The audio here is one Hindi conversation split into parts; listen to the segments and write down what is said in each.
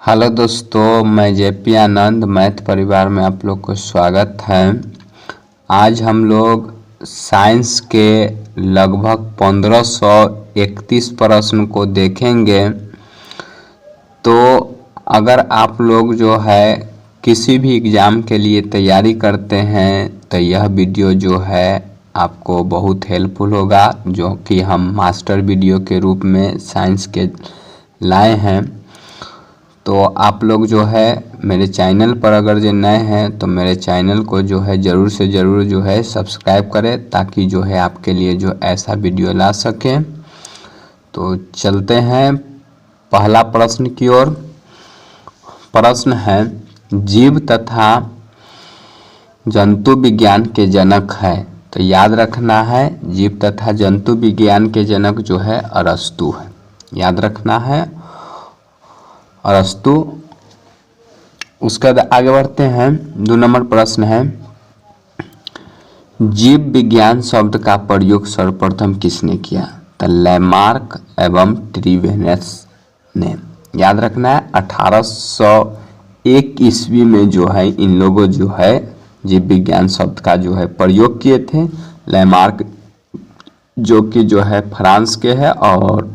हेलो दोस्तों, मैं जेपी आनंद मैथ परिवार में आप लोग को स्वागत है। आज हम लोग साइंस के लगभग 1531 प्रश्न को देखेंगे। तो अगर आप लोग जो है किसी भी एग्ज़ाम के लिए तैयारी करते हैं तो यह वीडियो जो है आपको बहुत हेल्पफुल होगा, जो कि हम मास्टर वीडियो के रूप में साइंस के लाए हैं। तो आप लोग जो है मेरे चैनल पर अगर जो नए हैं तो मेरे चैनल को जो है ज़रूर से ज़रूर जो है सब्सक्राइब करें, ताकि जो है आपके लिए जो ऐसा वीडियो ला सकें। तो चलते हैं पहला प्रश्न की ओर। प्रश्न है, जीव तथा जंतु विज्ञान के जनक है। तो याद रखना है, जीव तथा जंतु विज्ञान के जनक जो है अरस्तु है। याद रखना है अरस्तु। उसके बाद आगे बढ़ते हैं। 2 नंबर प्रश्न है, जीव विज्ञान शब्द का प्रयोग सर्वप्रथम किसने किया? तो लैमार्क एवं ट्रीवेनस ने। याद रखना है 1801 ईस्वी में जो है इन लोगों जो है जीव विज्ञान शब्द का जो है प्रयोग किए थे। लैमार्क जो कि जो है फ्रांस के है, और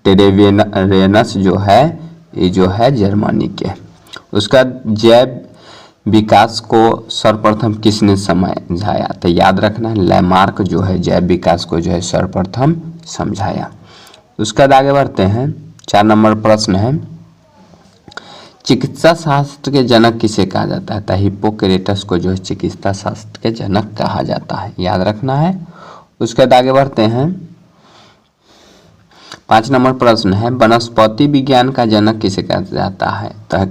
ट्रेवेनस जो है ये जो है जर्मनी के। उसका जैव विकास को सर्वप्रथम किसने समझाया? तो याद रखना है लैमार्क जो है जैव विकास को जो है सर्वप्रथम समझाया। उसके बाद आगे बढ़ते हैं। 4 नंबर प्रश्न है, चिकित्सा शास्त्र के जनक किसे कहा जाता है? तो हिप्पोक्रेटस को जो है चिकित्सा शास्त्र के जनक कहा जाता है। याद रखना है। उसके बाद आगे बढ़ते हैं। 5 नंबर प्रश्न है, वनस्पति विज्ञान का जनक किसे कहा जाता है? तो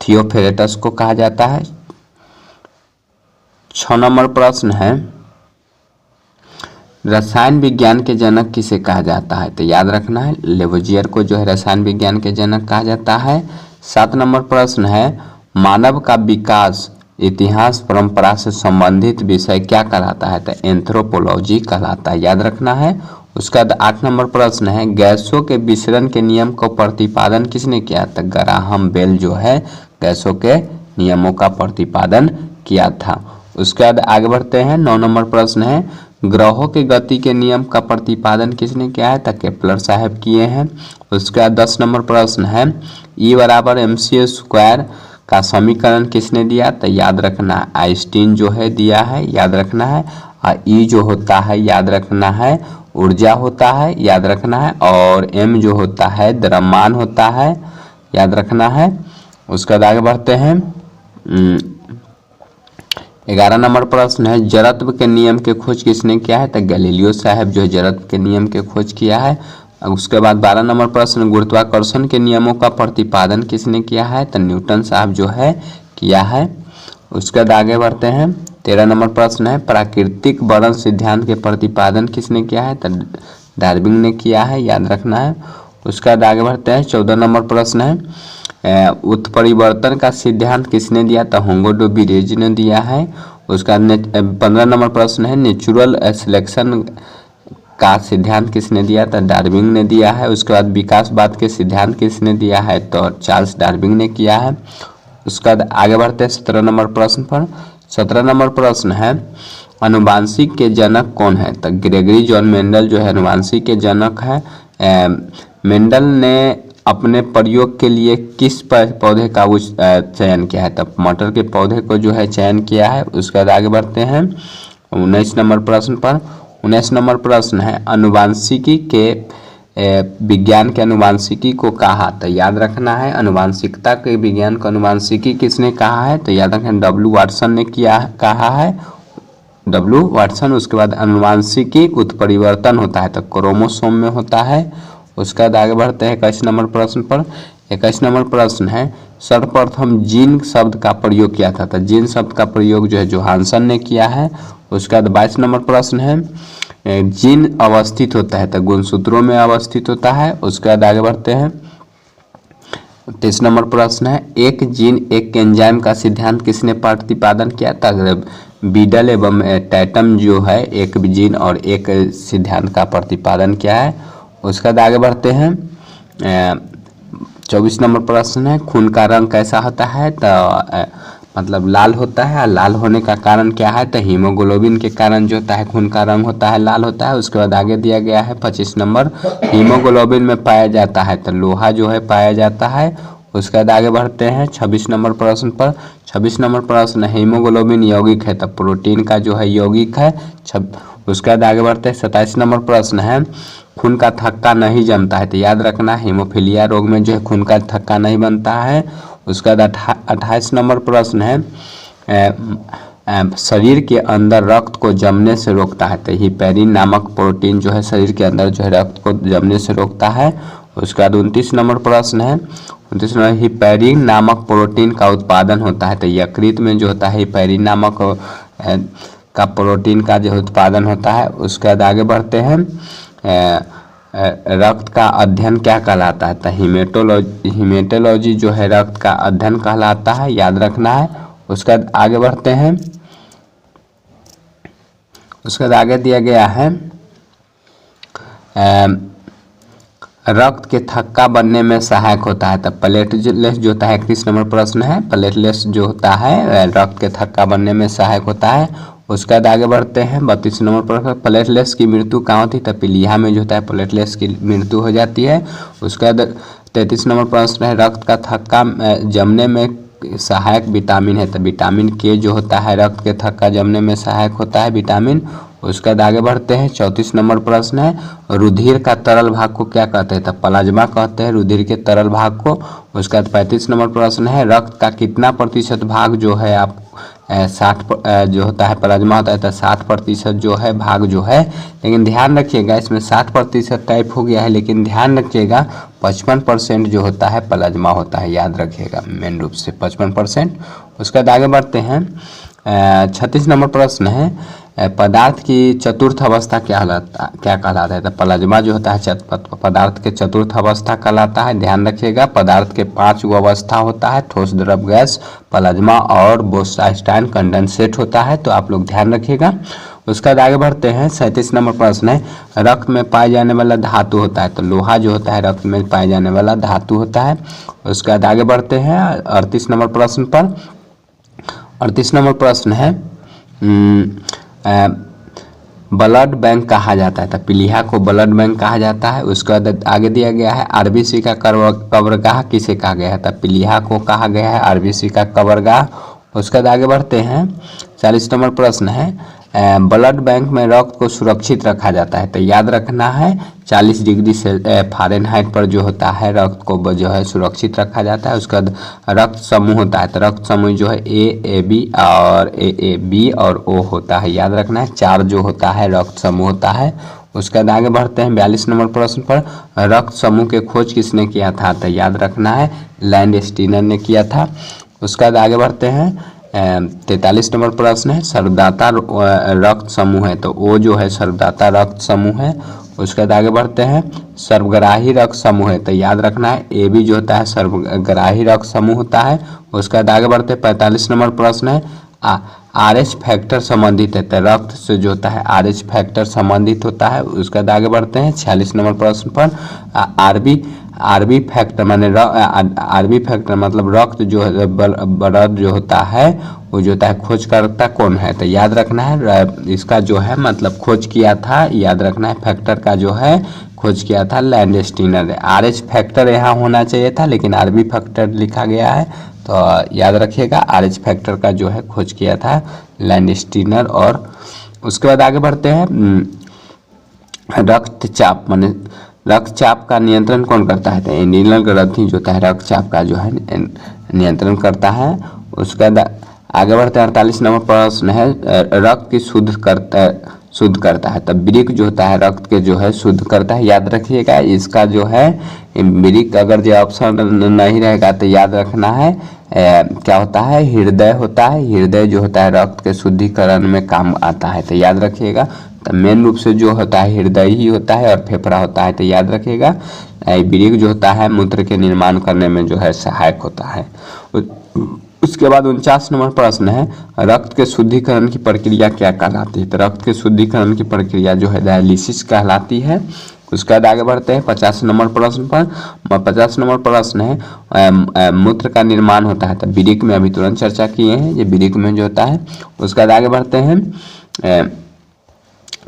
थियोफ्रेटस को कहा जाता है। 6 नंबर प्रश्न है, रसायन विज्ञान के जनक किसे कहा जाता है? तो याद रखना है लेवोजियर को जो है रसायन विज्ञान के जनक कहा जाता है। 7 नंबर प्रश्न है, मानव का विकास इतिहास परंपरा से संबंधित विषय क्या कहलाता है? तो एंथ्रोपोलॉजी कहलाता है। याद रखना है। उसका 8 नंबर प्रश्न है, गैसों के विसरण के नियम को प्रतिपादन किसने किया? तो ग्राहम बेल जो है गैसों के नियमों का प्रतिपादन किया था। उसके बाद आगे बढ़ते हैं। 9 नंबर प्रश्न है, ग्रहों के गति के नियम का प्रतिपादन किसने किया है? तो केपलर साहब किए हैं। उसके बाद 10 नंबर प्रश्न है, E बराबर mc स्क्वायर का समीकरण किसने दिया? तो याद रखना है आइंस्टीन जो है दिया है। याद रखना है। और E जो होता है याद रखना है ऊर्जा होता है। याद रखना है। और M जो होता है द्रव्यमान होता है। याद रखना है। उसके बाद आगे बढ़ते हैं। 11 नंबर प्रश्न है, जड़त्व के नियम के खोज किसने किया है? तो गैलीलियो साहब जो है जड़त्व के नियम के खोज किया है। उसके बाद 12 नंबर प्रश्न, गुरुत्वाकर्षण के नियमों का प्रतिपादन किसने किया है? तो न्यूटन साहब जो है किया है। उसके बाद आगे बढ़ते हैं। 13 नंबर प्रश्न है, प्राकृतिक वर्णन सिद्धांत के प्रतिपादन किसने किया है? तो डार्विन ने किया है। याद रखना है। उसके बाद आगे बढ़ते हैं। 14 नंबर प्रश्न है, उत्परिवर्तन का सिद्धांत किसने दिया? तो होंगो डो विरेज ने दिया है। उसका 15 नंबर प्रश्न है, नेचुरल सिलेक्शन का सिद्धांत किसने दिया? तो डार्विन ने दिया है। उसके बाद विकासवाद के सिद्धांत किसने दिया है? तो चार्ल्स डार्विन ने किया है। उसके बाद आगे बढ़ते हैं 17 नंबर प्रश्न पर। 17 नंबर प्रश्न है, अनुवांशिक के जनक कौन है? तो ग्रेगरी जॉन मेंडल जो है अनुवांशिक के जनक है। मेंडल ने अपने प्रयोग के लिए किस पौधे का चयन किया है? तब मटर के पौधे को जो है चयन किया है। उसके बाद आगे बढ़ते हैं 19 नंबर प्रश्न पर। 19 नंबर प्रश्न है, अनुवांशिकी के विज्ञान के अनुवांशिकी को कहा? तो याद रखना है अनुवांशिकता के विज्ञान को अनुवांशिकी किसने कहा है? तो याद रखना डब्ल्यू वाटसन ने कहा है। W Watson. उसके बाद अनुवांशिकी उत्परिवर्तन होता है तो क्रोमोसोम में होता है। उसके बाद आगे बढ़ते हैं 21 नंबर प्रश्न पर। 21 नंबर प्रश्न है, सर्वप्रथम जीन शब्द का प्रयोग किया था? तो जीन शब्द का प्रयोग जो है जोहानसन ने किया है। उसके बाद 22 नंबर प्रश्न है, जीन अवस्थित होता है तो गुणसूत्रों में अवस्थित होता है। उसके बाद आगे बढ़ते हैं। 23 नंबर प्रश्न है, एक जीन एक एंजाइम का सिद्धांत किसने प्रतिपादन किया था? बीडल एवं टैटम जो है एक जीन और एक सिद्धांत का प्रतिपादन किया है। उसके बाद आगे बढ़ते हैं 24 नंबर प्रश्न है, खून का रंग कैसा होता है? तो मतलब लाल होता है। लाल होने का कारण क्या है? तो हीमोग्लोबिन के कारण जो होता है खून का रंग होता है, लाल होता है। उसके बाद आगे दिया गया है 25 नंबर, हीमोग्लोबिन में पाया जाता है तो लोहा जो है पाया जाता है। उसके बाद आगे बढ़ते हैं 26 नंबर प्रश्न पर। 26 नंबर प्रश्न, हीमोग्लोबिन यौगिक है तो प्रोटीन का जो है यौगिक है। उसके बाद आगे बढ़ते हैं 27 नंबर प्रश्न है, खून का थक्का नहीं जमता है तो याद रखना हीमोफीलिया रोग में जो है खून का थक्का नहीं बनता है। उसके बाद 28 नंबर प्रश्न है, शरीर के अंदर रक्त को जमने से रोकता है तो हिपैरिन नामक प्रोटीन जो है शरीर के अंदर जो है रक्त को जमने से रोकता है। उसके बाद 29 नंबर प्रश्न है, 29 नंबर, हिपैरिन नामक प्रोटीन का उत्पादन होता है तो यकृत में जो होता है हिपैरिन नामक का प्रोटीन का जो उत्पादन होता है। उसके बाद आगे बढ़ते हैं, रक्त का अध्ययन क्या कहलाता है? तो हीमेटोलॉजी जो है रक्त का अध्ययन कहलाता है, याद रखना है। उसके बाद आगे बढ़ते हैं, उसके बाद आगे दिया गया है, रक्त के थक्का बनने में सहायक होता है तो प्लेटलेट्स जो होता है 31 नंबर प्रश्न है, प्लेटलेट्स जो होता है रक्त के थक्का बनने में सहायक होता है। उसके बाद आगे बढ़ते हैं 32 नंबर प्रश्न, प्लेटलेट्स की मृत्यु कहाँ होती है? तो पीलिया में जो होता है प्लेटलेट्स की मृत्यु हो जाती है। उसके बाद 33 नंबर प्रश्न है, रक्त का थक्का जमने में सहायक विटामिन है तो विटामिन के जो होता है रक्त के थक्का जमने में सहायक होता है विटामिन। उसके बाद आगे बढ़ते हैं 34 नंबर प्रश्न है, रुधिर का तरल भाग को क्या कहते हैं? तो प्लाज्मा कहते हैं रुधिर के तरल भाग को। उसके बाद 35 नंबर प्रश्न है, रक्त का कितना प्रतिशत भाग जो है आप 60 जो होता है प्लाज्मा होता है तो 60% जो है भाग जो है, लेकिन ध्यान रखिएगा इसमें 60% टाइप हो गया है, लेकिन ध्यान रखिएगा 55% जो होता है प्लाज्मा होता है, याद रखिएगा मेन रूप से 55%। उसके बाद आगे बढ़ते हैं 36 नंबर प्रश्न है, पदार्थ की चतुर्थ अवस्था क्या कहलाता है? तो प्लाज्मा जो होता है पदार्थ के चतुर्थ अवस्था कहलाता है। ध्यान रखिएगा पदार्थ के 5 गो अवस्था होता है, ठोस, द्रव, गैस, प्लाज्मा और बोस-आइंस्टाइन कंडेंसेट होता है, तो आप लोग ध्यान रखिएगा। उसके बाद आगे बढ़ते हैं 37 नंबर प्रश्न है, रक्त में पाए जाने वाला धातु होता है तो लोहा जो होता है रक्त में पाए जाने वाला धातु होता है। उसके बाद आगे बढ़ते हैं 38 नंबर प्रश्न पर। 38 नंबर प्रश्न है, ब्लड बैंक कहा जाता है तो पीलिया को ब्लड बैंक कहा जाता है। उसके बाद आगे दिया गया है, आरबीसी का कब्रगाह किसे कहा गया है? तो पीलिया को कहा गया है आरबीसी का कब्रगाह। उसके बाद आगे बढ़ते हैं 40 नंबर प्रश्न है, ब्लड बैंक में रक्त को सुरक्षित रखा जाता है तो याद रखना है 40 डिग्री से फ़ारेनहाइट पर जो होता है रक्त को जो है सुरक्षित रखा जाता है। उसके बाद रक्त समूह होता है तो रक्त समूह जो है ए बी और ए बी और ओ होता है, याद रखना है 4 जो होता है रक्त समूह होता है। उसके बाद आगे बढ़ते हैं 42 नंबर प्रश्न पर, रक्त समूह के खोज किसने किया था? तो याद रखना है लैंडस्टीनर ने किया था। उसके बाद आगे बढ़ते हैं 43 नंबर प्रश्न है, सर्वदाता रक्त समूह है तो ओ जो है सर्वदाता रक्त समूह है। उसके बाद आगे बढ़ते हैं सर्वग्राही रक्त समूह है तो याद रखना है ए बी जो होता है सर्वग्राही रक्त समूह होता है। उसके बाद आगे बढ़ते हैं 45 नंबर प्रश्न है, RH फैक्टर संबंधित है तो रक्त से जो होता है RH फैक्टर संबंधित होता है। उसके बाद आगे बढ़ते हैं 46 नंबर प्रश्न पर, आरबी फैक्टर माने आरबी फैक्टर मतलब रक्त जो है ब्लड जो होता है वो जो होता है खोजकर्ता कौन है? तो याद रखना है इसका जो है मतलब खोज किया था, याद रखना है फैक्टर का जो है खोज किया था लैंडस्टीनर। RH फैक्टर यहाँ होना चाहिए था लेकिन आरबी फैक्टर लिखा गया है तो याद रखिएगा RH फैक्टर का जो है खोज किया था लैंडस्टीनर। और उसके बाद आगे बढ़ते हैं रक्तचाप माने रक्तचाप का नियंत्रण कौन करता है? तो एड्रिनल ग्रंथि जो होता है रक्तचाप का जो है नियंत्रण करता है। उसके बाद आगे बढ़ते हैं 48 नंबर प्रश्न है, रक्त की शुद्ध करता है तब वृक्क जो होता है रक्त के जो है शुद्ध करता है, याद रखिएगा इसका जो है वृक्क अगर जो ऑप्शन नहीं रहेगा तो याद रखना है क्या होता है हृदय होता है, हृदय जो होता है रक्त के शुद्धिकरण में काम आता है तो याद रखिएगा। तो मेन रूप से जो होता है हृदय ही होता है और फेफड़ा होता है तो याद रखिएगा। वृक्क जो होता है मूत्र के निर्माण करने में जो है सहायक होता है। उसके बाद 49 नंबर प्रश्न है, रक्त के शुद्धिकरण की प्रक्रिया क्या कहलाती है? तो रक्त के शुद्धिकरण की प्रक्रिया जो है डायलिसिस कहलाती है। उसके बाद आगे बढ़ते हैं 50 नंबर प्रश्न पर। 50 नंबर प्रश्न है मूत्र का निर्माण होता है, तो वृक्क में अभी तुरंत चर्चा किए हैं, ये वृक्क में जो होता है। उसके बाद आगे बढ़ते हैं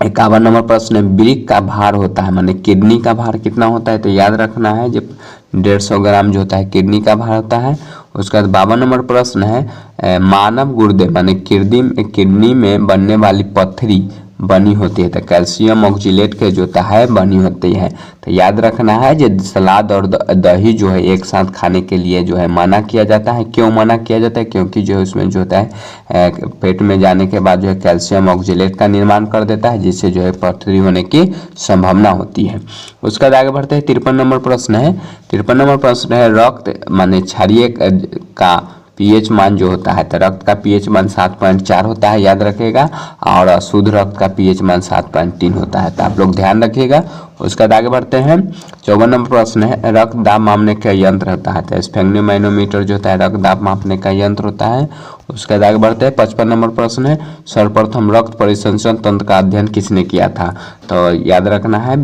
51 नंबर प्रश्न है वृक्क का भार होता है, माने किडनी का भार कितना होता है, तो याद रखना है जब 150 ग्राम जो होता है किडनी का भार होता है। उसके बाद 52 नंबर प्रश्न है मानव गुर्दे माने किडनी में बनने वाली पत्थरी बनी होती है, तो कैल्शियम ऑक्जेलेट के जो होता है बनी होती है। तो याद रखना है जो सलाद और दही जो है एक साथ खाने के लिए जो है मना किया जाता है। क्यों मना किया जाता है? क्योंकि जो है उसमें जो होता है पेट में जाने के बाद जो है कैल्शियम ऑक्जेलेट का निर्माण कर देता है, जिससे जो है पथरी होने की संभावना होती है। उसके बाद आगे बढ़ते हैं 53 नंबर प्रश्न है। 53 नंबर प्रश्न है रक्त माने क्षारीय का पीएच मान जो होता है, तो रक्त का पीएच मान 7.4 होता है, याद रखिएगा, और शुद्ध रक्त का पीएच मान 7.3 होता है, तो आप लोग ध्यान रखिएगा। उसके बाद आगे बढ़ते हैं 54 नंबर प्रश्न है रक्त दाब मापने का यंत्र होता है, तो स्फेग्नोमैनोमीटर जो होता है रक्त दाब मापने का यंत्र होता है। उसके बाद आगे बढ़ते हैं 55 नंबर प्रश्न है सर्वप्रथम रक्त परिसंचरण तंत्र का अध्ययन किसने किया था, तो याद रखना है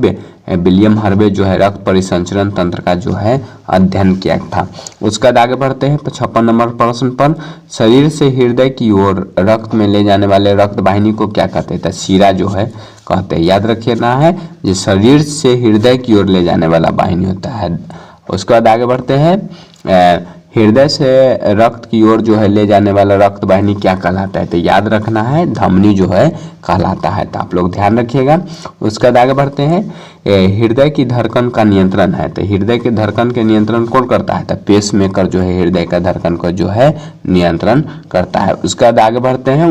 विलियम हार्वे जो है रक्त परिसंचरण तंत्र का जो है अध्ययन किया था। उसके बाद आगे बढ़ते हैं 56 नंबर प्रश्न पर शरीर से हृदय की ओर रक्त में ले जाने वाले रक्त वाहिनी को क्या कहते हैं, तो शिरा जो है कहते हैं, याद रखिएगा है जो शरीर से हृदय की ओर ले जाने वाला वाहिनी होता है। उसके बाद आगे बढ़ते हैं हृदय से रक्त की ओर जो है ले जाने वाला रक्त वाहिनी क्या कहलाता है, तो याद रखना है धमनी जो है कहलाता है, तो आप लोग ध्यान रखिएगा। उसके बाद आगे बढ़ते हैं हृदय की धड़कन का नियंत्रण है, तो हृदय के धड़कन के नियंत्रण कौन करता है, तो पेस मेकर जो है हृदय का धड़कन को जो है नियंत्रण करता है। उसके बाद आगे बढ़ते हैं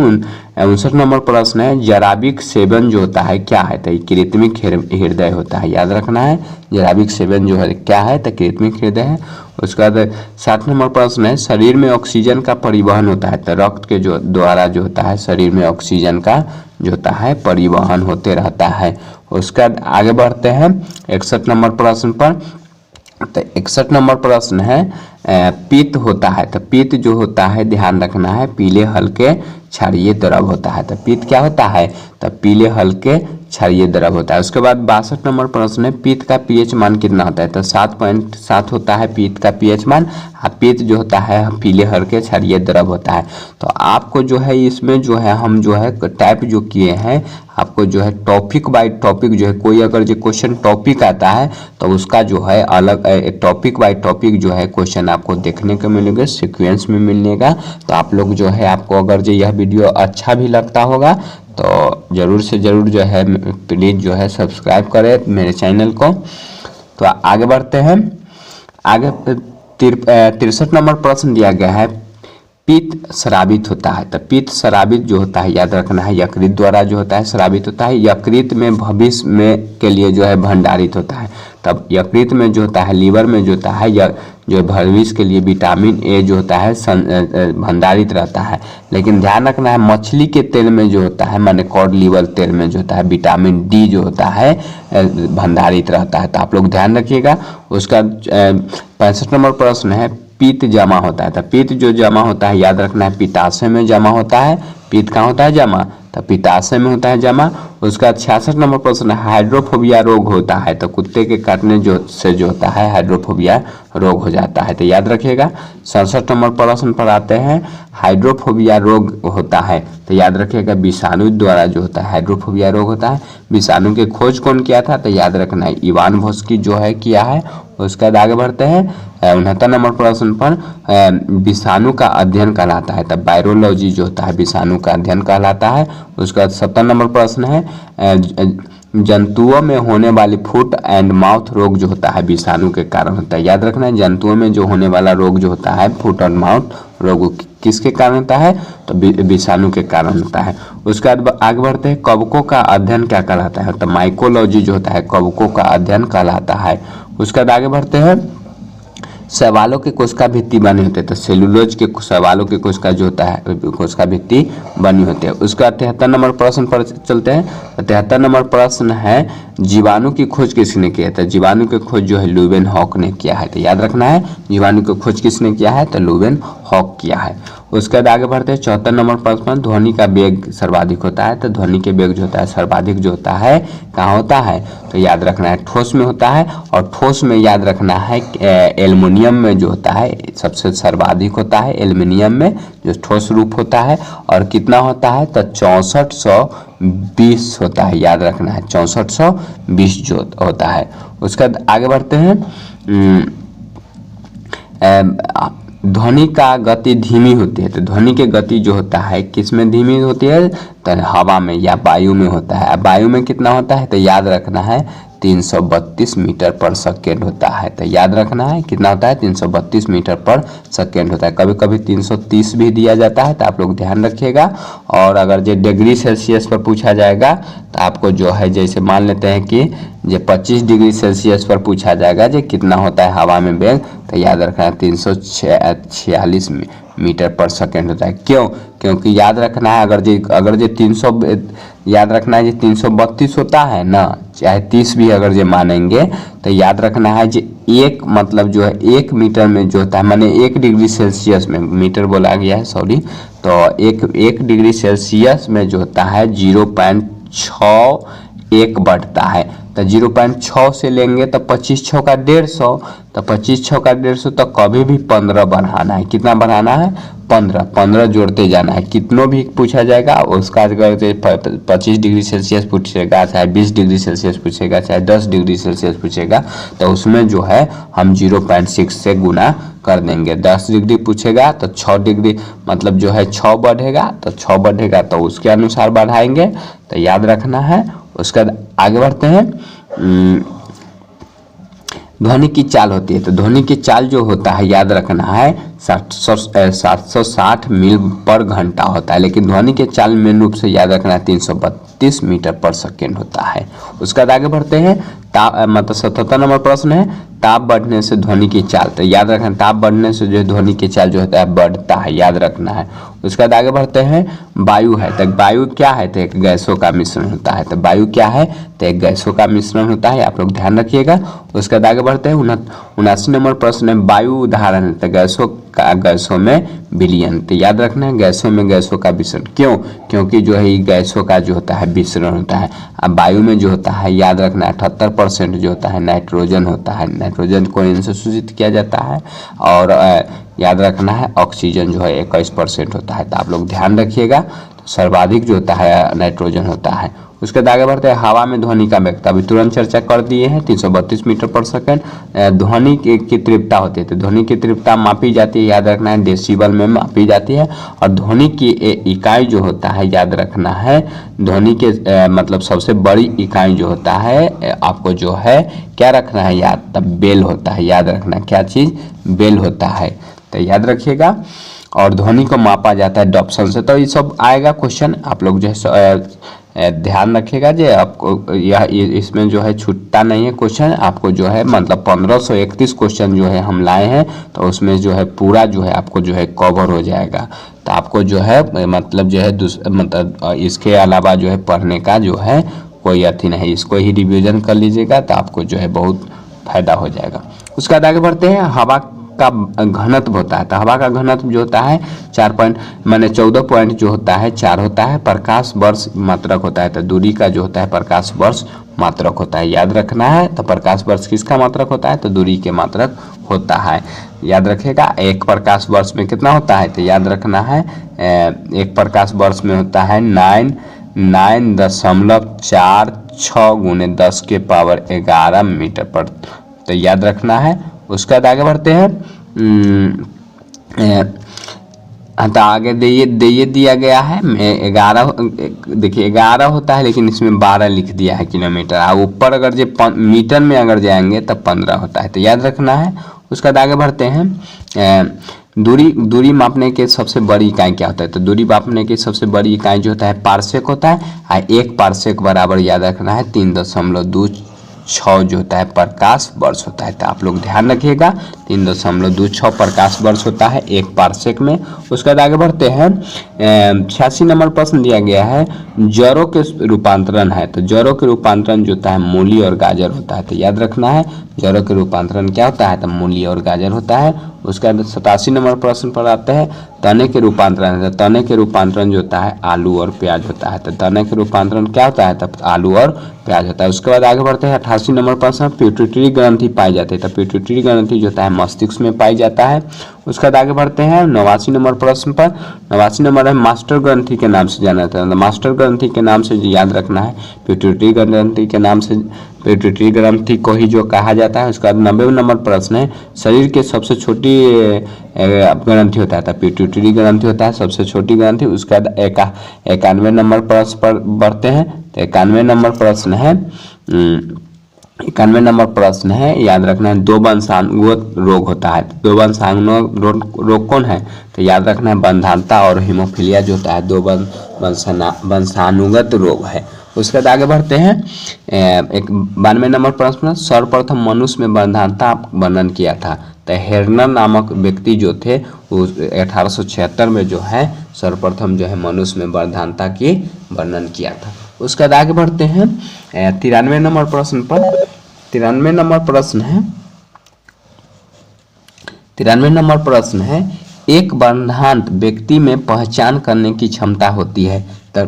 59 नंबर प्रश्न है जराविक सेवन जो होता है क्या है, तो कृत्रिमिक हृदय होता है, याद रखना है जराविक सेवन जो है क्या है, तो कृत्रिमिक हृदय है। उसके बाद 60 नंबर प्रश्न है शरीर में ऑक्सीजन का परिवहन होता है, तो रक्त के जो द्वारा जो होता है शरीर में ऑक्सीजन का जो होता है परिवहन होते रहता है। उसके बाद आगे बढ़ते हैं 61 नंबर प्रश्न पर, तो 61 नंबर प्रश्न है पित्त होता है, तो पित्त जो होता है ध्यान रखना है पीले हल्के क्षारीय द्रव होता है, तो पित्त क्या होता है, तो पीले हल्के क्षारीय द्रव होता है। उसके बाद 62 नंबर प्रश्न है पित्त का पीएच मान कितना होता है, तो 7.7 होता है पित्त का पीएच मान, और पित्त जो होता है पीले हल्के क्षारीय द्रव होता है। तो आपको जो है इसमें जो है हम जो है टाइप जो किए हैं आपको जो है टॉपिक बाय टॉपिक जो है कोई अगर जो क्वेश्चन टॉपिक आता है तो उसका जो है अलग टॉपिक बाय टॉपिक जो है क्वेश्चन आपको देखने को मिलेगा, सीक्वेंस में मिलेगा। तो आप लोग जो है आपको अगर जो यह वीडियो अच्छा भी लगता होगा तो ज़रूर से ज़रूर जो है प्लीज़ जो है सब्सक्राइब करें मेरे चैनल को। तो आगे बढ़ते हैं आगे 63 नंबर प्रश्न दिया गया है पित्त स्रावित होता है, तो पित्त स्रावित जो होता है याद रखना है यकृत द्वारा जो होता है स्रावित होता है, यकृत में भविष्य में के लिए जो है भंडारित होता है। तब यकृत में जो होता है लीवर में जो होता है जो भविष्य के लिए विटामिन ए जो होता है भंडारित रहता है। लेकिन ध्यान रखना है मछली के तेल में जो होता है माने कॉड लिवर तेल में जो होता है विटामिन डी जो होता है भंडारित रहता है, तो आप लोग ध्यान रखिएगा। उसका 65 नंबर प्रश्न है पित्त जमा होता है, तो पित्त जो जमा होता है याद रखना है पित्ताशय में जमा होता है, पित्त कहाँ होता है जमा, तो पित्ताशय में होता है जमा। उसका 66 नंबर प्रश्न है हाइड्रोफोबिया रोग होता है, तो कुत्ते के काटने से जो होता है हाइड्रोफोबिया रोग हो जाता है, तो याद रखिएगा। 67 नंबर प्रश्न पर आते हैं हाइड्रोफोबिया रोग होता है, तो याद रखिएगा विषाणु द्वारा जो होता है हाइड्रोफोबिया रोग होता है। विषाणु की खोज कौन किया था, तो याद रखना है इवान वोस्की जो है किया है। उसके बाद आगे बढ़ते हैं 69 नंबर प्रश्न पर विषाणु का अध्ययन कहलाता है, तब वायरोलॉजी जो होता है विषाणु का अध्ययन कहलाता है। उसका 70 नंबर प्रश्न है जंतुओं में होने वाली फुट एंड माउथ रोग जो होता है विषाणु के कारण होता है, याद रखना है जंतुओं में जो होने वाला रोग जो होता है फुट और माउथ रोग किसके कारण होता है, तो विषाणु के कारण होता है। उसके बाद आगे बढ़ते हैं कवकों का अध्ययन क्या कहलाता है, तो माइकोलॉजी जो होता है कवकों का अध्ययन कहलाता है। उसके बाद आगे बढ़ते हैं शैवालों के कोशिका भित्ति बनी होती है, तो सेलुलोज के शैवालों के कोशिका जो होता है कोशिका भित्ति बनी होती है। उसका 73 नंबर प्रश्न पर चलते हैं। 73 नंबर प्रश्न है जीवाणु की खोज किसने किया था? जीवाणु की खोज जो है ल्यूवेनहॉक ने किया है। तो याद रखना है जीवाणु की खोज किसने किया है? तो ल्यूवेनहॉक किया है। उसके बाद आगे बढ़ते हैं 74 नंबर प्रश्न, ध्वनि का वेग सर्वाधिक होता है। तो ध्वनि के वेग जो होता है सर्वाधिक जो होता है कहाँ होता है? तो याद रखना है ठोस में होता है, और ठोस में याद रखना है एल्युमिनियम में जो होता है सबसे सर्वाधिक होता है, एल्युमिनियम में जो ठोस रूप होता है। और कितना होता है? तो 6420 होता है, याद रखना है 6420 जो होता है। उसके बाद आगे बढ़ते हैं, ध्वनि का गति धीमी होती है। तो ध्वनि की गति जो होता है किस में धीमी होती है? तो हवा में या वायु में होता है। अब वायु में कितना होता है? तो याद रखना है 332 मीटर पर सेकेंड होता है। तो याद रखना है कितना होता है? 332 मीटर पर सेकेंड होता है। कभी कभी 330 भी दिया जाता है, तो आप लोग ध्यान रखिएगा। और अगर जो डिग्री सेल्सियस पर पूछा जाएगा तो आपको जो है जैसे मान लेते हैं कि जो 25 डिग्री सेल्सियस पर पूछा जाएगा जो कितना होता है हवा में वेग, तो याद रखना है 346 मीटर पर सेकेंड होता है। क्यों? क्योंकि याद रखना है अगर जो 300 याद रखना है जो 332 होता है ना, चाहे 30 भी अगर जो मानेंगे, तो याद रखना है जो एक मतलब जो है 1 मीटर में जो होता है, माने 1 डिग्री सेल्सियस में, मीटर बोला गया है सॉरी, तो एक डिग्री सेल्सियस में जो होता है 0.61 बढ़ता है। तो 0.6 से लेंगे तो 25 6 का 150, तो 25 6 का 150, तो कभी भी 15 बढ़ाना है। कितना बढ़ाना है? 15 जोड़ते जाना है। कितनों भी पूछा जाएगा उसका, अगर 25 डिग्री सेल्सियस पूछेगा, चाहे 20 डिग्री सेल्सियस पूछेगा, चाहे 10 डिग्री सेल्सियस पूछेगा, तो उसमें जो है हम 0.6 से गुना कर देंगे। 10 डिग्री पूछेगा तो 6 डिग्री मतलब जो है 6 बढ़ेगा, तो 6 बढ़ेगा तो उसके अनुसार बढ़ाएंगे। तो याद रखना है। उसके बाद आगे बढ़ते हैं, ध्वनि की चाल होती है। तो ध्वनि की चाल जो होता है याद रखना है 760 मील पर घंटा होता है, लेकिन ध्वनि के चाल मेन रूप से याद रखना है 332 मीटर पर सेकेंड होता है। उसके बाद आगे बढ़ते हैं, मतलब 77 नंबर प्रश्न है, ताप बढ़ने से ध्वनि की चाल। तो याद रखना ताप बढ़ने से जो ध्वनि की चाल जो होता है बढ़ता है, याद रखना है। उसके बाद आगे बढ़ते हैं, वायु है। तो वायु क्या है? तो एक गैसों का मिश्रण होता है। तो वायु क्या है? तो एक गैसों का मिश्रण होता है, आप लोग ध्यान रखिएगा। उसके बाद आगे बढ़ते हैं, 79 नंबर प्रश्न है, वायु उदाहरण। तो गैसों में विलयन। तो याद रखना है गैसों में गैसों का मिश्रण। क्यों? क्योंकि जो है गैसों का जो होता है मिश्रण होता है। अब वायु में जो होता है याद रखना 78% जो होता है नाइट्रोजन होता है। नाइट्रोजन को इनसे सूचित किया जाता है। और याद रखना है ऑक्सीजन जो है 21% होता है। तो आप लोग ध्यान रखिएगा, तो सर्वाधिक जो होता है नाइट्रोजन होता है। उसके बाद आगे बढ़ते हैं, हवा में ध्वनि का वेग। अभी तुरंत चर्चा कर दिए हैं 332 मीटर पर सेकेंड। ध्वनि की तीव्रता होती है। तो ध्वनि की तीव्रता मापी जाती है, याद रखना है डेसिबल में मापी जाती है। और ध्वनि की इकाई जो होता है याद रखना है, ध्वनि के मतलब सबसे बड़ी इकाई जो होता है आपको जो है क्या रखना है याद? तब बेल होता है, याद रखना क्या चीज़? बेल होता है। तो याद रखिएगा। और ध्वनि को मापा जाता है डॉप्सन से। तो ये सब आएगा क्वेश्चन, आप लोग जो है ध्यान रखिएगा। जो आपको यह इसमें जो है छूटता नहीं है क्वेश्चन, आपको जो है मतलब 1531 क्वेश्चन जो है हम लाए हैं, तो उसमें जो है पूरा जो है आपको जो है कवर हो जाएगा। तो आपको जो है मतलब जो है मतलब इसके अलावा जो है पढ़ने का जो है कोई अथी नहीं, इसको ही रिवीजन कर लीजिएगा तो आपको जो है बहुत फायदा हो जाएगा। उसके बाद आगे बढ़ते हैं, हवा का घनत्व होता है। तो हवा का घनत्व जो होता है 14 पॉइंट जो होता है 4 होता है, प्रकाश वर्ष मात्रक होता है। तो दूरी का जो होता है प्रकाश वर्ष मात्रक होता है, याद रखना है। तो प्रकाश वर्ष किसका मात्रक होता है? तो दूरी के मात्रक होता है, याद रखिएगा। एक प्रकाश वर्ष में कितना होता है? तो याद रखना है एक प्रकाश वर्ष में होता है 9.46 गुने 10 के पावर 11 मीटर पर। तो याद रखना है। उसके बाद आगे बढ़ते हैं, तो आगे दिया गया है 11, देखिए 11 होता है लेकिन इसमें 12 लिख दिया है किलोमीटर। और ऊपर अगर जो मीटर में अगर जाएंगे तब 15 होता है, तो याद रखना है। उसके बाद आगे बढ़ते हैं, दूरी मापने के सबसे बड़ी इकाई क्या होता है? तो दूरी मापने की सबसे बड़ी इकाई जो होता है पारसेक होता है। और 1 पारसेक बराबर याद रखना है 3.26 जो होता है प्रकाश वर्ष होता है। तो आप लोग ध्यान रखिएगा 3.26 प्रकाश वर्ष होता है 1 पार्सेक में। उसके बाद आगे बढ़ते हैं 86 नंबर प्रश्न दिया गया है जड़ों के रूपांतरण है। तो जड़ों के रूपांतरण जो होता है मूली और गाजर होता है। तो याद रखना है जड़ों के रूपांतरण क्या होता है, तो मूली और गाजर होता है। उसके बाद 87 नंबर प्रश्न पर आते हैं तने के रूपांतरण है। तो तने के रूपांतरण जो होता है आलू और प्याज होता है। तो तने के रूपांतरण क्या होता है, तब आलू और प्याज होता है। उसके बाद आगे बढ़ते हैं 88 नंबर प्रश्न पिट्यूटरी ग्रंथि पाई जाती है। तो पिट्यूटरी ग्रंथि जो होता है मस्तिष्क में पाई जाता है। उसके बाद आगे बढ़ते हैं 89 नंबर प्रश्न पर। 89 नंबर है मास्टर ग्रंथि के नाम से जाना जाता है। मास्टर ग्रंथि के नाम से याद रखना है पिट्यूटरी ग्रंथि के नाम से पिट्यूटरी ग्रंथि को ही जो कहा जाता है। उसके बाद 90 नंबर प्रश्न है शरीर के सबसे छोटी ग्रंथि होता है। तो पिट्यूटरी ग्रंथि होता है सबसे छोटी ग्रंथि। उसके बाद 91 नंबर प्रश्न पर बढ़ते हैं। तो 91 नंबर प्रश्न है 91 नंबर प्रश्न है याद रखना है दो वंशानुगत रोग होता है। दो वंशानुगत रोग कौन है, तो याद रखना है बंधानता और हीमोफीलिया जो होता है दो वंशानुगत रोग है। उसके बाद आगे बढ़ते हैं 92 नंबर प्रश्न सर्वप्रथम मनुष्य में बंधानता वर्णन किया था। तो हेर्नर नामक व्यक्ति जो थे वो 1876 में जो है सर्वप्रथम जो है मनुष्य में बंधानता की वर्णन किया था। उसके बाद आगे बढ़ते हैं 93 नंबर प्रश्न पर। 93 नंबर प्रश्न है 93 नंबर प्रश्न है एक बंधांत व्यक्ति में पहचान करने की क्षमता होती है। तो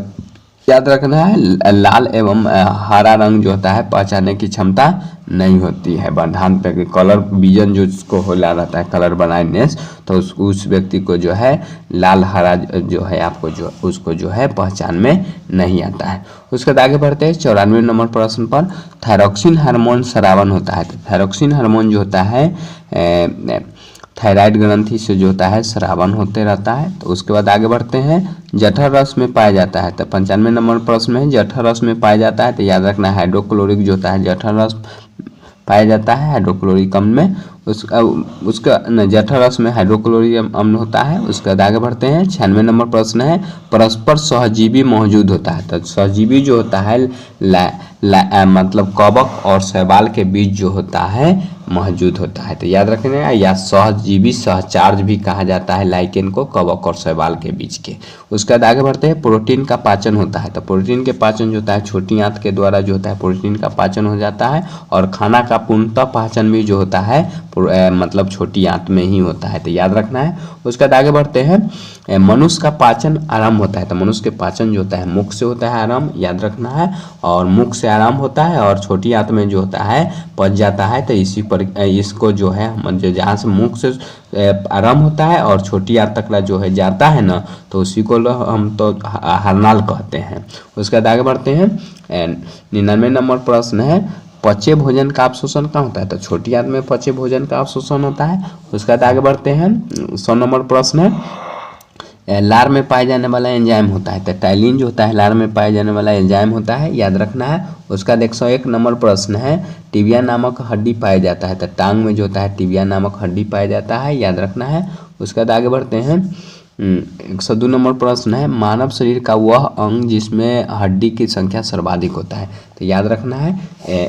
याद रखना है लाल एवं हरा रंग जो होता है पहचानने की क्षमता नहीं होती है। बंधांत पे कलर विजन जो उसको होला रहता है कलर ब्लाइंडनेस, तो उस व्यक्ति को जो है लाल हरा जो है आपको जो उसको जो है पहचान में नहीं आता है। उसके बाद आगे बढ़ते हैं 94 नंबर प्रश्न पर थायरॉक्सिन हार्मोन स्रावन होता है। तो थायरॉक्सिन हार्मोन जो होता है थायराइड ग्रंथि से जो होता है स्रावन होते रहता है। तो उसके बाद आगे बढ़ते हैं जठर रस में पाया जाता है। तो 95 नंबर प्रश्न में जठर रस में पाया जाता है। तो याद रखना हाइड्रोक्लोरिक जो होता है जठर रस पाया जाता है हाइड्रोक्लोरिक अम्ल में। उसका जठर रस में हाइड्रोक्लोरिक अम्ल होता है। उसके बाद आगे बढ़ते हैं 96 नंबर प्रश्न है परस्पर सहजीवी मौजूद होता है। तो सहजीवी जो होता है मतलब कवक और शैवाल के बीच जो होता है मौजूद होता है। तो याद रखना है या सहजीवी सहचार्ज भी कहा जाता है लाइकेन को कवक और शैवाल के बीच के। उसके बाद आगे बढ़ते हैं प्रोटीन का पाचन होता है। तो प्रोटीन के पाचन जो होता है छोटी आंत के द्वारा जो होता है प्रोटीन का पाचन हो जाता है। और खाना का पूर्णतः पाचन भी जो होता है मतलब छोटी आंत में ही होता है। तो याद रखना है। उसके बाद आगे बढ़ते हैं मनुष्य का पाचन आरंभ होता है। तो मनुष्य के पाचन जो होता है मुख से होता है आरंभ याद रखना है। और मुख से आरंभ होता है और छोटी आंत में जो होता है पच जाता है। तो इसी पर इसको जो है हम जहाँ से मुख से आरंभ होता है और छोटी आंत तक जो है जाता है ना, तो उसी को हम तो हरनाल कहते हैं। उसके बाद आगे बढ़ते हैं 99 नंबर प्रश्न है पचे भोजन का अवशोषण कहाँ होता है। तो छोटी आंत में पचे भोजन का अवशोषण होता है। उसके बाद आगे बढ़ते हैं 100 नंबर प्रश्न है लार में पाए जाने वाला एंजाइम होता है। तो टाइलिन जो होता है लार में पाए जाने वाला एंजाइम होता है याद रखना है। उसका 101 नंबर प्रश्न है टिबिया नामक हड्डी पाया जाता है। तो टांग में जो होता है टिबिया नामक हड्डी पाया जाता है याद रखना है। उसके बाद आगे बढ़ते हैं 102 नंबर प्रश्न है मानव शरीर का वह अंग जिसमें हड्डी की संख्या सर्वाधिक होता है। तो याद रखना है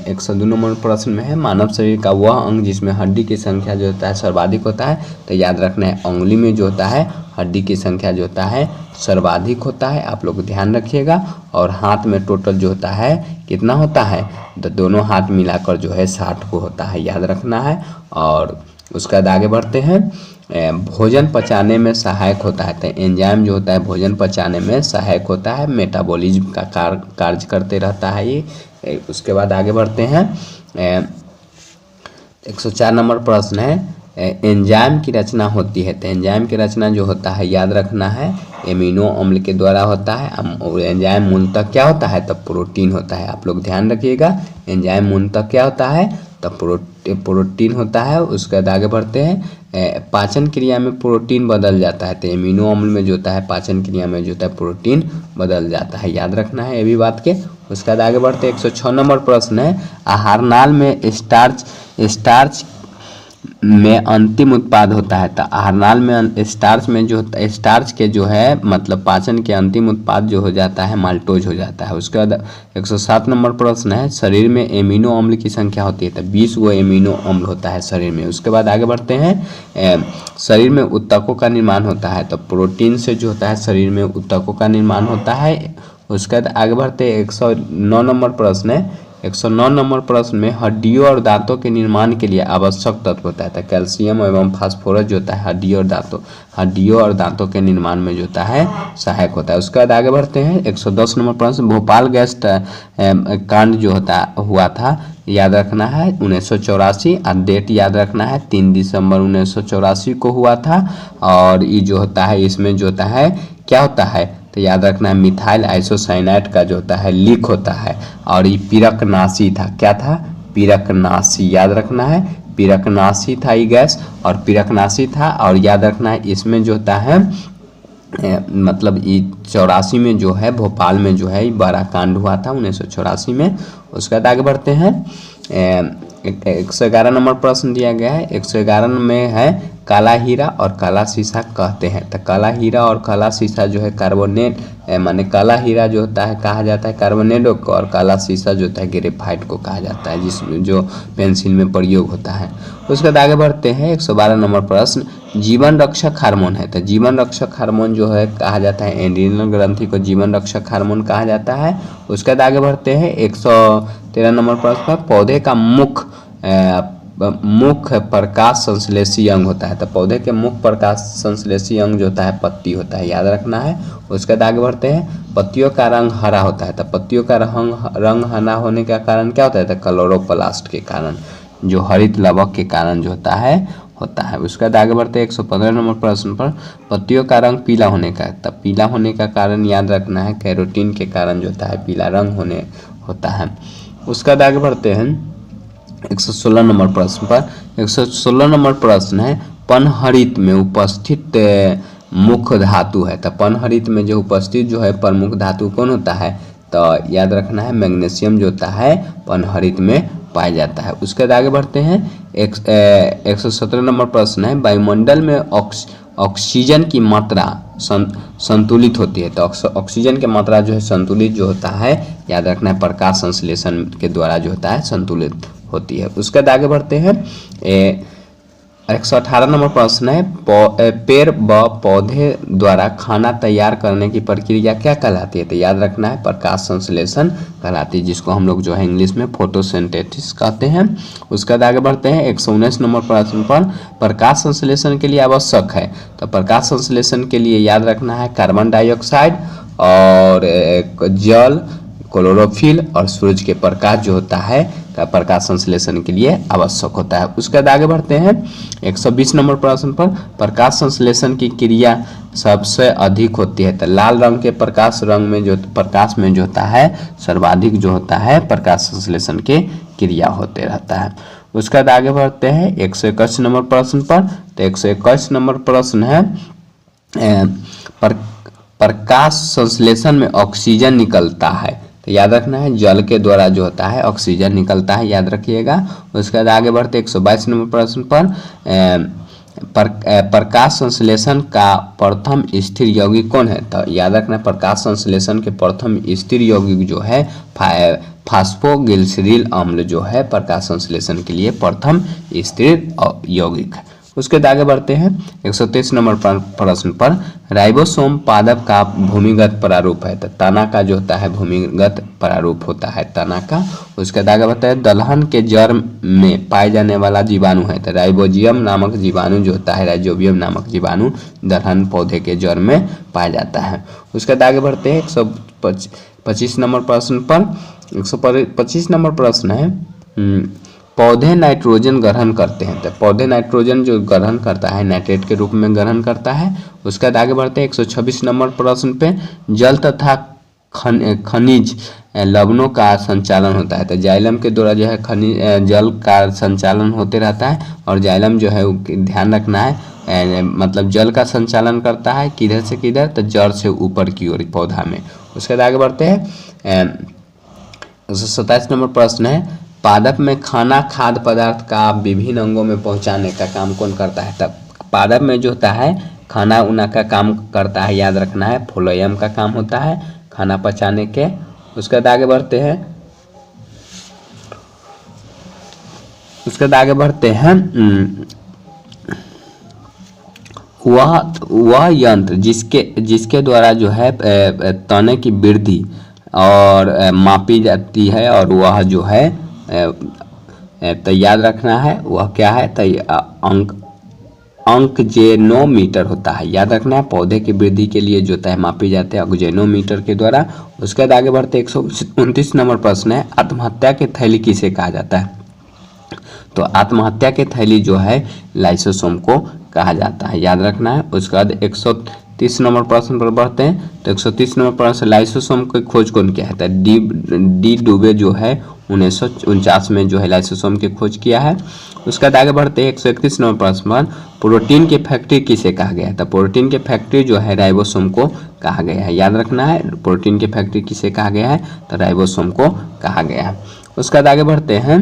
102 नंबर प्रश्न में है मानव शरीर का वह अंग जिसमें हड्डी की संख्या जो होता है सर्वाधिक होता है। तो याद रखना है उंगली में जो होता है हड्डी की संख्या जो होता है सर्वाधिक होता है। आप लोग ध्यान रखिएगा। और हाथ में टोटल जो होता है कितना होता है, तो दोनों हाथ मिलाकर जो है 60 को होता है याद रखना है। और उसके बाद आगे बढ़ते हैं भोजन पचाने में सहायक होता है। तो एंजाइम जो होता है भोजन पचाने में सहायक होता है मेटाबॉलिज्म का कार्य करते रहता है ये। उसके बाद आगे बढ़ते हैं 104 नंबर प्रश्न है एंजाइम की रचना होती है। तो एंजाइम की रचना जो होता है याद रखना है एमिनो अम्ल के द्वारा होता है। और एंजाइम मूलतः क्या होता है, तब प्रोटीन होता है। आप लोग ध्यान रखिएगा एंजाइम मूलतः क्या होता है, तब प्रोटीन होता है। उसके बाद आगे बढ़ते हैं पाचन क्रिया में प्रोटीन बदल जाता है। तो एमिनो अम्ल में जो होता है पाचन क्रिया में जो होता है प्रोटीन बदल जाता है याद रखना है ये भी बात के। उसके बाद आगे बढ़ते हैं 106 नंबर प्रश्न है आहार नाल में स्टार्च में अंतिम उत्पाद होता है। तो आहारनाल में स्टार्च में जो स्टार्च के जो है मतलब पाचन के अंतिम उत्पाद जो हो जाता है माल्टोज हो जाता है। उसके बाद 107 नंबर प्रश्न है, शरीर में एमिनो अम्ल की संख्या होती है। तो 20 गो एमिनो अम्ल होता है शरीर में। उसके बाद आगे बढ़ते हैं, शरीर में उत्तकों का निर्माण होता है। तो प्रोटीन से जो होता है शरीर में उत्तकों का निर्माण होता है। उसके बाद आगे बढ़ते 109 नंबर प्रश्न है, 109 नंबर प्रश्न में हड्डियों और दांतों के निर्माण के लिए आवश्यक तत्व होता है। तो कैल्शियम एवं फास्फोरस जो होता है हड्डियों और दांतों के निर्माण में जो होता है सहायक होता है। उसके बाद आगे बढ़ते हैं 110 नंबर प्रश्न, भोपाल गैस कांड जो हुआ था याद रखना है 1984 और डेट याद रखना है 3 दिसंबर 1984 को हुआ था। और ये जो होता है इसमें जो होता है क्या होता है तो याद रखना है मिथाइल आइसोसाइनाइड का जो होता है लीक होता है। और ये पीरकनाशी था, क्या था, पीरकनाशी याद रखना है, पीरकनाशी था ये गैस और पीरकनाशी था। और याद रखना है इसमें जो होता है मतलब ये 84 में जो है भोपाल में जो है बड़ा कांड हुआ था 1984 में। उसके बाद आगे बढ़ते हैं 111 नंबर प्रश्न दिया गया है। 111 में है काला हीरा और काला शीशा कहते हैं। तो काला हीरा और काला शीशा जो है कार्बोनेट माने काला हीरा जो होता है कहा जाता है कार्बोनेटो को और काला शीशा जो होता है ग्रेफाइट को कहा जाता है जिसमें जो पेंसिल में प्रयोग होता है। उसके बाद आगे बढ़ते हैं 112 नंबर प्रश्न, जीवन रक्षक हार्मोन है। तो जीवन रक्षक हार्मोन जो है कहा जाता है एड्रिनल ग्रंथि को जीवन रक्षक हार्मोन कहा जाता है। उसके बाद आगे बढ़ते हैं 113 नंबर प्रश्न पर, पौधे का मुख्य प्रकाश संश्लेषी अंग होता है। तो पौधे के मुख्य प्रकाश संश्लेषी अंग जो होता है पत्ती होता है, याद रखना है। उसके बाद आगे बढ़ते हैं, पत्तियों का रंग हरा होता है। तो पत्तियों का रंग हरा होने का कारण क्या होता है, तो क्लोरोप्लास्ट के कारण, जो हरित लवक के कारण जो होता है। उसके बाद आगे बढ़ते हैं 115 नंबर प्रश्न पर, पत्तियों का रंग पीला होने का, तब पीला होने का कारण याद रखना है कैरोटीन के कारण जो होता है पीला रंग होता है। उसके बाद आगे बढ़ते हैं 116 नंबर प्रश्न पर, 116 नंबर प्रश्न है, पनहरित में उपस्थित मुख्य धातु है। तो पनहरित में जो उपस्थित जो है प्रमुख धातु कौन होता है, तो याद रखना है मैग्नीशियम जो होता है पनहरित में पाया जाता है। उसके बाद आगे बढ़ते हैं 117 नंबर प्रश्न है, वायुमंडल में ऑक्सीजन की मात्रा संतुलित होती है। तो ऑक्सीजन की मात्रा जो है संतुलित जो होता है याद रखना है प्रकाश संश्लेषण के द्वारा जो होता है संतुलित होती है। उसके बाद आगे बढ़ते हैं 118 नंबर प्रश्न है, पेड़ व पौधे द्वारा खाना तैयार करने की प्रक्रिया क्या कहलाती है, तो याद रखना है प्रकाश संश्लेषण कहलाती है, जिसको हम लोग जो है इंग्लिश में फोटोसिंथेसिस कहते हैं। उसके बाद आगे बढ़ते हैं 119 नंबर प्रश्न पर, प्रकाश संश्लेषण के लिए आवश्यक है। तो प्रकाश संश्लेषण के लिए याद रखना है कार्बन डाइऑक्साइड और जल, क्लोरोफिल और सूरज के प्रकाश जो होता है का प्रकाश संश्लेषण के लिए आवश्यक होता है। उसके बाद आगे बढ़ते हैं 120 नंबर प्रश्न पर, प्रकाश संश्लेषण की क्रिया सबसे अधिक होती है। तो लाल रंग के प्रकाश में जो होता है सर्वाधिक जो होता है प्रकाश संश्लेषण के क्रिया होते रहता है। उसके बाद आगे बढ़ते हैं 121 नंबर प्रश्न पर। तो 121 नंबर प्रश्न है, प्रकाश संश्लेषण में ऑक्सीजन निकलता है। तो याद रखना है जल के द्वारा जो होता है ऑक्सीजन निकलता है, याद रखिएगा। उसके बाद आगे बढ़ते 122 नंबर प्रश्न पर, प्रकाश संश्लेषण का प्रथम स्थिर यौगिक कौन है। तो याद रखना है प्रकाश संश्लेषण के प्रथम स्थिर यौगिक जो है फास्फोग्लिसरील अम्ल जो है प्रकाश संश्लेषण के लिए प्रथम स्थिर यौगिक है। उसके बाद आगे बढ़ते हैं 123 नंबर प्रश्न पर, राइबोसोम पादप का भूमिगत प्रारूप है। तो तना का जो होता है भूमिगत प्रारूप होता है तना का। उसके बाद आगे बढ़ते हैं, दलहन के जड़ में पाए जाने वाला जीवाणु है। तो राइबोजियम नामक जीवाणु जो होता है, राइजोबियम नामक जीवाणु दलहन पौधे के जड़ में पाया जाता है। उसके बाद आगे बढ़ते हैं 125 नंबर प्रश्न पर। 125 नंबर प्रश्न है, पौधे नाइट्रोजन ग्रहण करते हैं। तो पौधे नाइट्रोजन जो ग्रहण करता है नाइट्रेट के रूप में ग्रहण करता है। उसके बाद आगे बढ़ते हैं 126 नंबर प्रश्न पे, जल तथा खनिज लवणों का संचालन होता है। तो जाइलम के द्वारा जो है खनिज जल का संचालन होते रहता है और जाइलम जो है ध्यान रखना है मतलब जल का संचालन करता है किधर से किधर, तो जड़ से ऊपर की ओर पौधा में। उसके बाद आगे बढ़ते हैं 127 नंबर प्रश्न है, पादप में खाना खाद्य पदार्थ का विभिन्न अंगों में पहुंचाने का काम कौन करता है? तब पादप में जो होता है खाना उना का काम करता है, याद रखना है, फ्लोएम का काम होता है खाना पचाने के। उसके बाद आगे बढ़ते हैं, वह यंत्र जिसके द्वारा जो है तने की वृद्धि और मापी जाती है, और वह जो है तो याद रखना है वह क्या है? तो अंकजेनोमीटर होता है, याद रखना है। पौधे की वृद्धि के लिए जो होता है मापी जाते हैं अंकजेनोमीटर के द्वारा। उसके बाद आगे बढ़ते 129 नंबर प्रश्न है, आत्महत्या की थैली किसे कहा जाता है? तो आत्महत्या की थैली जो है लाइसोसोम को कहा जाता है, याद रखना है। उसके बाद 130 नंबर प्रश्न पर बढ़ते हैं। तो 130 नंबर प्रश्न, लाइसोसोम की खोज कौन किया है? तो डी डुबे जो है 1949 में जो है लाइसोसोम की खोज किया है। उसके बाद आगे बढ़ते हैं 131 नंबर प्रश्न पर, प्रोटीन की फैक्ट्री किसे कहा गया है? तो प्रोटीन की फैक्ट्री जो है राइबोसोम को कहा गया है, याद रखना है। प्रोटीन की फैक्ट्री किसे कहा गया है? तो राइबोसोम को कहा गया है। उसके बाद आगे बढ़ते हैं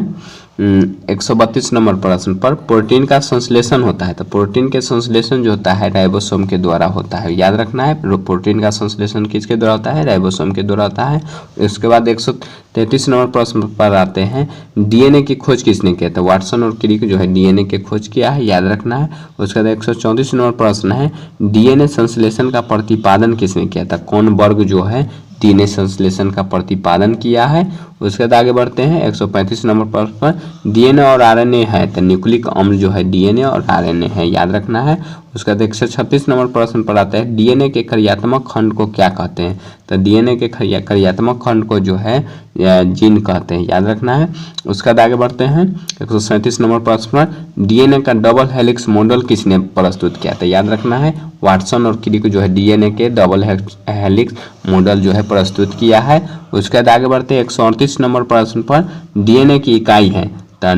132 नंबर प्रश्न पर, प्रोटीन का संश्लेषण होता है। तो प्रोटीन के संश्लेषण जो होता है राइबोसोम के द्वारा होता है, याद रखना है। प्रोटीन का संश्लेषण किसके द्वारा होता है? राइबोसोम के द्वारा होता है। इसके बाद 133 नंबर प्रश्न पर आते हैं, डीएनए की खोज किसने किया? तो वाटसन और क्रिक जो है डीएनए की खोज किया है, याद रखना है। उसके बाद 134 नंबर प्रश्न है, डीएनए संश्लेषण का प्रतिपादन किसने किया था? कौन वर्ग जो है डीएनए संश्लेषण का प्रतिपादन किया है? उसके बाद आगे बढ़ते हैं 135 नंबर प्रश्न पर, डीएनए और आरएनए है तो न्यूक्लिक अम्ल जो है डीएनए और आरएनए है, याद रखना है। उसके बाद 136 नंबर प्रश्न पर आता है, डीएनए के कार्यात्मक खंड को क्या कहते हैं? तो डीएनए के कार्यात्मक खंड को जो है जीन कहते हैं, याद रखना है। उसके बाद आगे बढ़ते हैं 137 नंबर प्रश्न पर, डीएनए का डबल हेलिक्स मॉडल किसने प्रस्तुत किया था? याद रखना है वाटसन और क्रिक जो है डीएनए के डबल हेलिक्स मॉडल जो है प्रस्तुत किया है। उसके बाद आगे बढ़ते हैं 138 नंबर प्रश्न पर, डीएनए की इकाई है तो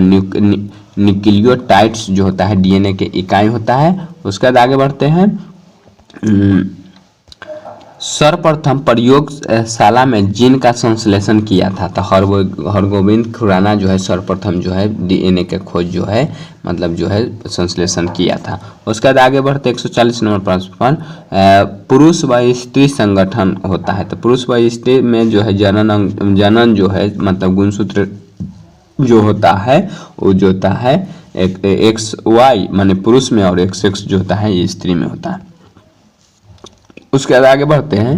न्यूक्लियोटाइड्स जो होता है डीएनए के इकाई होता है। उसके बाद आगे बढ़ते हैं, सर्वप्रथम प्रयोगशाला में जीन का संश्लेषण किया था तो हरगोविंद खुराना जो है सर्वप्रथम जो है डीएनए के खोज जो है मतलब जो है संश्लेषण किया था। उसके बाद आगे बढ़ते 140 नंबर प्रश्न पर, पुरुष व स्त्री संगठन होता है तो पुरुष व स्त्री में जो है जनन जो है मतलब गुणसूत्र जो होता है वो जो होता है एक एक्स वाई माने पुरुष में और एक्स एक्स जो होता है ये स्त्री में होता है। उसके बाद आगे बढ़ते हैं,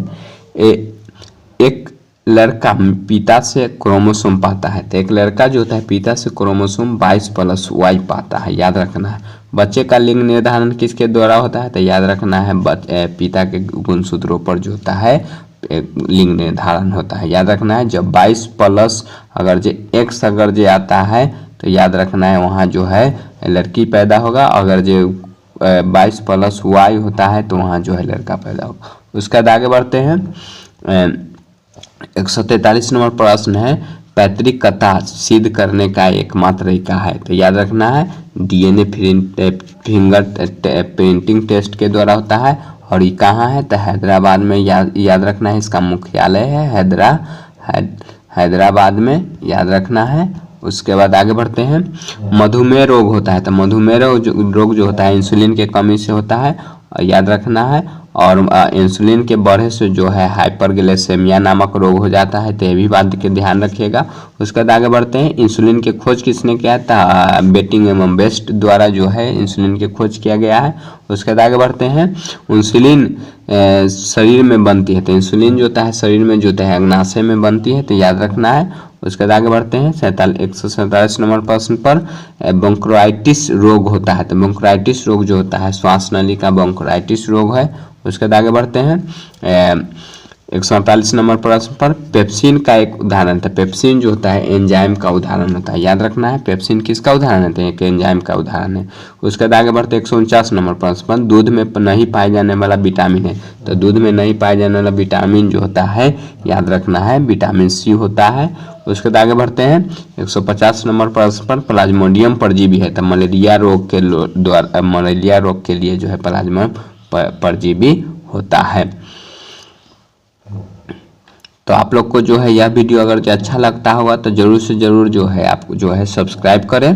एक लड़का पिता से क्रोमोसोम पाता है तो एक लड़का जो होता है पिता से क्रोमोसोम 22+Y पाता है, याद रखना है। बच्चे का लिंग निर्धारण किसके द्वारा होता है तो याद रखना है पिता के गुणसूत्रों पर जो होता है लिंग निर्धारण होता है, याद रखना है। जब 22+ अगर जो X अगर जो आता है तो याद रखना है वहाँ जो है लड़की पैदा होगा, अगर जो 22+Y होता है तो वहाँ जो है लड़का पैदा होगा। उसके बाद आगे बढ़ते हैं 143 नंबर प्रश्न है, पैतृकता सिद्ध करने का एकमात्र तरीका है तो याद रखना है डीएनए फिंगर प्रिंटिंग टेस्ट के द्वारा होता है। और ये कहाँ है तो हैदराबाद में, याद रखना है। इसका मुख्यालय है हैदराबाद में, याद रखना है। उसके बाद आगे बढ़ते हैं, मधुमेह रोग होता है तो मधुमेह रोग जो होता है इंसुलिन के कमी से होता है, याद रखना है। और इंसुलिन के बढ़े से जो है हाइपरग्लाइसेमिया नामक रोग हो जाता है तो ये भी बात के ध्यान रखिएगा। उसके बाद आगे बढ़ते हैं, इंसुलिन की खोज किसने किया था? बेटिंग एवं बेस्ट द्वारा जो है इंसुलिन की खोज किया गया है। उसके बाद आगे बढ़ते हैं, इंसुलिन शरीर में बनती है तो इंसुलिन जो होता है शरीर में जो होता है अग्नाशय में बनती है तो याद रखना है। उसके बाद आगे बढ़ते हैं 147 नंबर प्रश्न पर, ब्रोंकाइटिस रोग होता है तो ब्रोंकाइटिस रोग जो होता है श्वास नली का ब्रोंकाइटिस रोग है। उसके बाद आगे बढ़ते हैं 148 नंबर प्रश्न पर, पेप्सिन का एक उदाहरण था। पेप्सिन जो होता है एंजाइम का उदाहरण होता है, याद रखना है पेप्सिन किसका उदाहरण है? एक एंजाइम का उदाहरण है। उसके बाद आगे बढ़ते 149 नंबर प्रश्न पर, दूध में नहीं पाए जाने वाला विटामिन है तो दूध में नहीं पाए जाने वाला विटामिन जो होता है याद रखना है विटामिन सी होता है। उसके बाद आगे बढ़ते हैं 150 नंबर प्रश्न पर, प्लाज्मोडियम परजीवी है तो मलेरिया रोग के लिए जो है प्लाज्मोडियम परजीवी होता है। तो आप लोग को जो है यह वीडियो अगर जो अच्छा लगता होगा तो जरूर से जरूर जो है आप जो है सब्सक्राइब करें